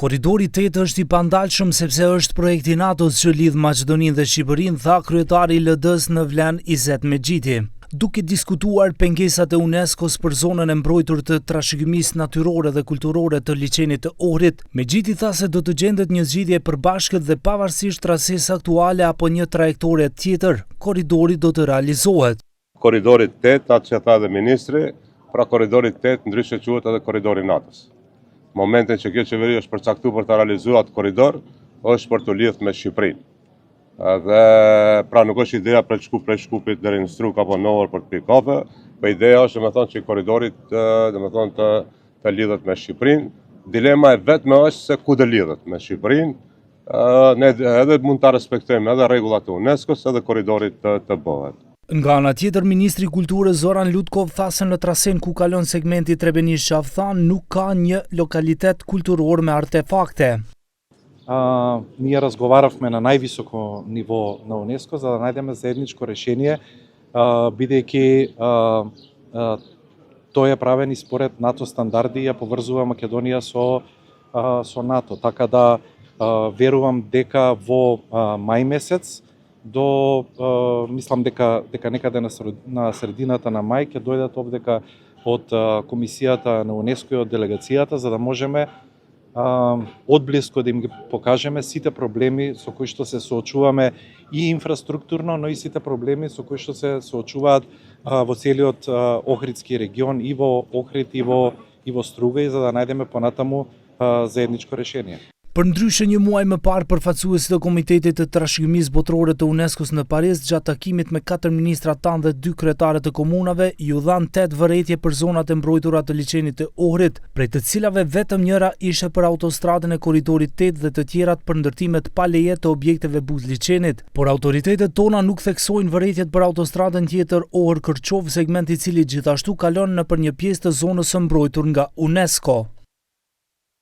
Korridori 8 është i pandalshëm sepse është projekti NATO-s që lidh Maqedoninë dhe Shqipërinë, tha kryetari i LD-s në Vlen Izet Mexhiti. Duke diskutuar pengesat e UNESCO-s për zonën e mbrojtur të trashëgimisë natyrore dhe kulturore të liçenit të Ohrit, Mexhiti tha se do të gjendet një zgjidhje e përbashkët dhe pavarësisht trasesë aktuale apo një trajektore tjetër, korridori do të realizohet. Korridori 8, atë që tha dhe ministri, pra korridori 8 ndryshe quhet edhe korridori NATO-s. Momentin që kjo qeveri është përcaktuar për të realizuar atë korridor, është për të lidhur me Shqipërinë. Dhe pra nuk është ideja prej Shkupit deri në Struk apo në Orë për të pirë kafe, po ideja është domethënë që korridori të lidhet me Shqipërinë. Dilema e vetme është se ku do lidhet me Shqipërinë. Ne edhe mund ta respektojmë edhe rregullat e UNESCO-s edhe korridorit të bëhet. Nga ana tjetër, Ministri i Kulturës Zoran Lutkov tha se në trasen ku kalon segmenti Trebenish-Shavthan nuk ka një lokalitet kulturor me artefakte. Ние разговаравме на највисоко ниво на УНЕСКО за да најдеме заедничко решение, бидејќи тој е правен и според НАТО стандарди и ја поврзува Македонија со НАТО. Така да верувам дека во мај месец мислам дека некаде на средината на мај ќе дојдат овдека од комисијата на УНЕСКО и од делегацијата за да можеме одблиско да им ги покажеме сите проблеми со кои што се соочуваме и инфраструктурно, но и сите проблеми со кои што се соочуваат во целиот Охридски регион и во Охрид и во Струга и за да најдеме понатаму заедничко решение. Përndryshe një muaj më parë, përfaqësuesit e Komitetit të Trashëgimisë Botërore të UNESCO-s në Paris, gjatë takimit me 4 ministra tanë dhe 2 kryetarë të komunave, ju dhanë 8 vërejtje për zonat e mbrojtura të liçenit të Ohrit, prej të cilave vetëm njëra ishte për autostradën e korridorit 8 dhe të tjerat për ndërtimet pa leje të objekteve buzliçenit. Por autoritetet tona nuk theksojnë vërejtjet për autostradën tjetër Ohër-Kërçov, segment i cili gjithashtu kalon nëpër një pjesë të zonës së mbrojtur nga UNESCO.